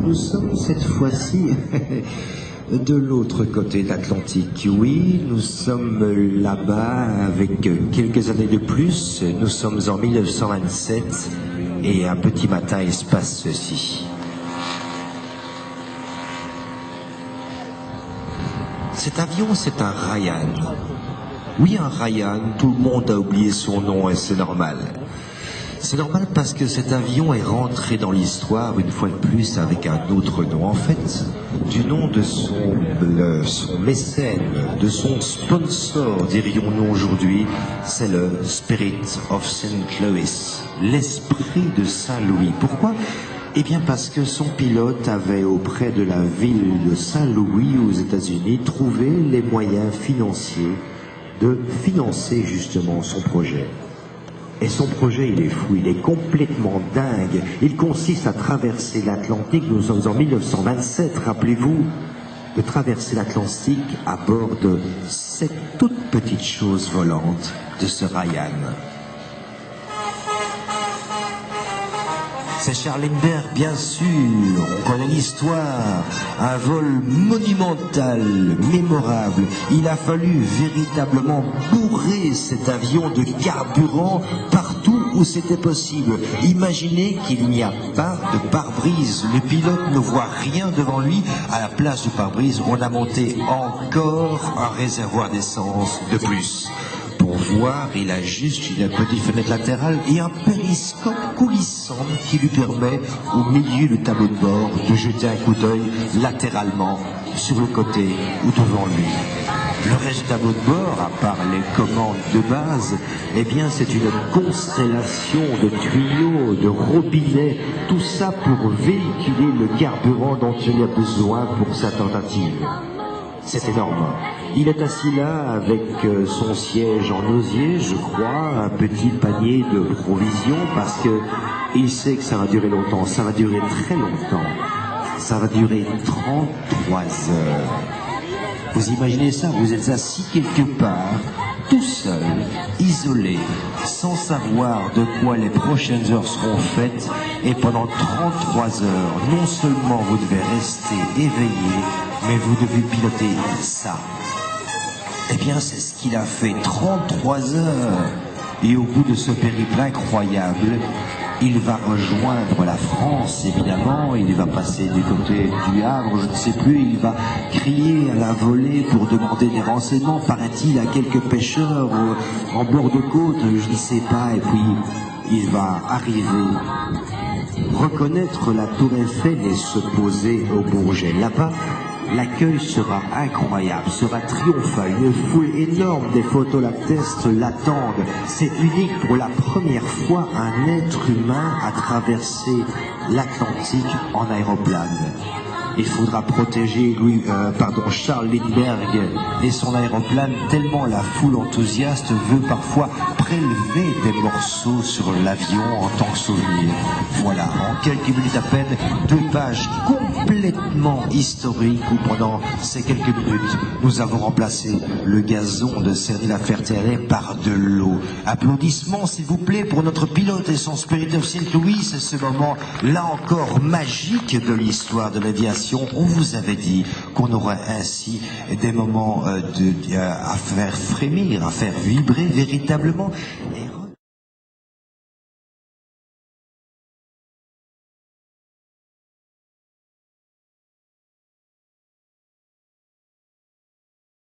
nous sommes cette fois-ci de l'autre côté de l'Atlantique. Oui, nous sommes là-bas avec quelques années de plus. Nous sommes en 1927 et un petit matin il se passe ceci. Cet avion, c'est un Ryan. Oui, un Ryan, tout le monde a oublié son nom et c'est normal. C'est normal parce que cet avion est rentré dans l'histoire une fois de plus avec un autre nom. En fait, du nom de son mécène, de son sponsor, dirions-nous aujourd'hui, c'est le Spirit of St. Louis, l'esprit de Saint-Louis. Pourquoi ? Eh bien parce que son pilote avait auprès de la ville de Saint-Louis aux États-Unis trouvé les moyens financiers de financer justement son projet. Et son projet, il est fou, il est complètement dingue. Il consiste à traverser l'Atlantique, nous sommes en 1927, rappelez-vous, de traverser l'Atlantique à bord de cette toute petite chose volante de ce Ryan. C'est Charles Lindbergh, bien sûr, on connaît l'histoire, un vol monumental, mémorable. Il a fallu véritablement bourrer cet avion de carburant partout où c'était possible. Imaginez qu'il n'y a pas de pare-brise, le pilote ne voit rien devant lui. À la place du pare-brise, on a monté encore un réservoir d'essence de plus. Pour voir, il a juste une petite fenêtre latérale et un périscope coulissant qui lui permet, au milieu du tableau de bord, de jeter un coup d'œil latéralement, sur le côté ou devant lui. Le reste du tableau de bord, à part les commandes de base, eh bien c'est une constellation de tuyaux, de robinets, tout ça pour véhiculer le carburant dont il a besoin pour sa tentative. C'est énorme. Il est assis là avec son siège en osier, je crois, un petit panier de provisions parce que il sait que ça va durer longtemps, ça va durer très longtemps. Ça va durer 33 heures. Vous imaginez ça, vous êtes assis quelque part, tout seul, isolé, sans savoir de quoi les prochaines heures seront faites, et pendant 33 heures, non seulement vous devez rester éveillé, mais vous devez piloter ça. Eh bien, c'est ce qu'il a fait, 33 heures. Et au bout de ce périple incroyable, il va rejoindre la France, évidemment, il va passer du côté du Havre, je ne sais plus, il va crier à la volée pour demander des renseignements, paraît-il, à quelques pêcheurs en bord de côte, je ne sais pas, et puis il va arriver, reconnaître la tour Eiffel et se poser au Bourget. Là-bas, l'accueil sera incroyable, sera triomphal, une foule énorme des photos l'attestent, l'attendent. C'est unique, pour la première fois, un être humain a traversé l'Atlantique en aéroplane. Il faudra protéger Charles Lindbergh et son aéroplane tellement la foule enthousiaste veut parfois prélever des morceaux sur l'avion en tant que souvenir. Voilà, en quelques minutes à peine, 2 pages complètement historiques où pendant ces quelques minutes, nous avons remplacé le gazon de Cerny-la-Ferté par de l'eau. Applaudissements s'il vous plaît pour notre pilote et son Spirit of St. Louis, c'est ce moment là encore magique de l'histoire de l'aviation. On vous avait dit qu'on aurait ainsi des moments à faire frémir, à faire vibrer véritablement. Et